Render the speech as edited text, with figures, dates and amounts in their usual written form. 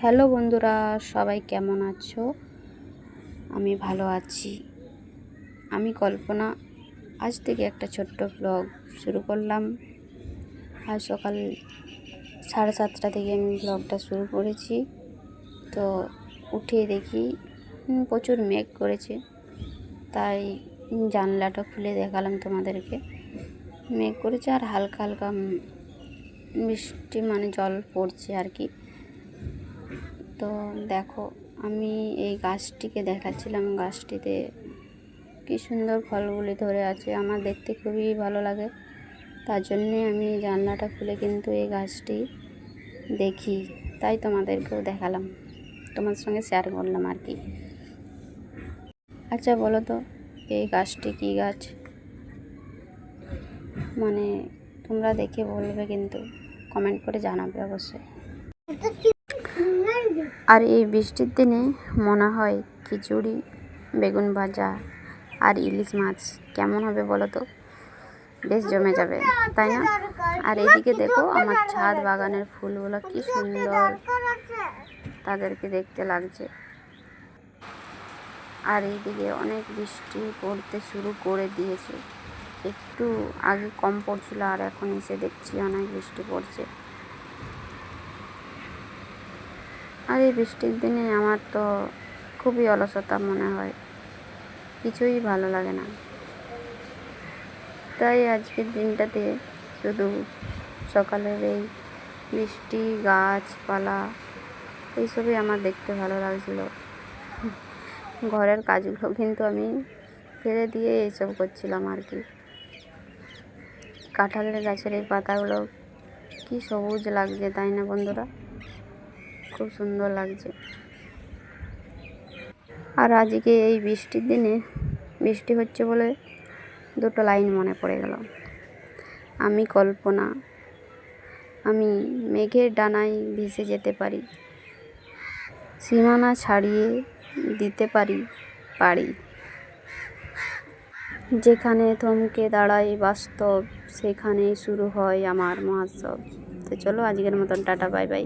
Hello বন্ধুরা, সবাই কেমন আছো? আমি ভালো আছি। আমি কল্পনা আজ থেকে একটা ছোট্ট ব্লগ শুরু করলাম। আজ সকাল 7:30 থেকে আমি ব্লগটা শুরু করেছি। তো উঠে দেখি প্রচুর মেঘ করেছে, তাই জানলাটা খুলে দেখালাম তোমাদেরকে। মেঘ করেছে আর হালকা হালকা বৃষ্টি মানে জল পড়ছে আর কি। তো দেখো, আমি এই গাছটিকে দেখাচ্ছিলাম। গাছটিতে কি সুন্দর ফলগুলি ধরে আছে, আমার দেখতে খুবই ভালো লাগে। তার জন্যে আমি জানলাটা খুলে কিন্তু এই গাছটি দেখি, তাই তোমাদেরকেও দেখালাম, তোমার সঙ্গে শেয়ার করলাম আর কি। আচ্ছা বলো তো, এই গাছটি কী গাছ? মানে তোমরা দেখে বলবে, কিন্তু কমেন্ট করে জানাবে অবশ্যই। আর এই বৃষ্টির দিনে মনে হয় খিচুড়ি, বেগুন ভাজা আর ইলিশ মাছ কেমন হবে বলো তো? বেশ জমে যাবে, তাই না? আর এইদিকে দেখো, আমার ছাদ বাগানের ফুলগুলো কি সুন্দর তাদেরকে দেখতে লাগছে। আর এইদিকে অনেক বৃষ্টি পড়তে শুরু করে দিয়েছে। একটু আগে কম পড়ছিল, আর এখন এসে দেখছি অনেক বৃষ্টি পড়ছে। আর এই বৃষ্টির দিনে আমার তো খুবই অলসতা মনে হয়, কিছুই ভালো লাগে না। তাই আজকের দিনটাতে শুধু সকালের এই বৃষ্টি, গাছপালা এইসবই আমার দেখতে ভালো লাগছিল। ঘরের কাজগুলো কিন্তু আমি ফেলে দিয়ে এইসব করছিলাম আর কি। কাঁঠালের গাছের এই পাতাগুলো কি সবুজ লাগছে, তাই না বন্ধুরা? খুব সুন্দর লাগছে। আর আজকে এই বৃষ্টির দিনে বৃষ্টি হচ্ছে বলে দুটো লাইন মনে পড়ে গেল। আমি কল্পনা, আমি মেঘের ডানায় ভেসে যেতে পারি, সীমানা ছাড়িয়ে দিতে পারি পারি। যেখানে থমকে দাঁড়াই বাস্তব, সেখানেই শুরু হয় আমার মহোৎসব। তো চলো, আজকের মতন টাটা, বাই বাই।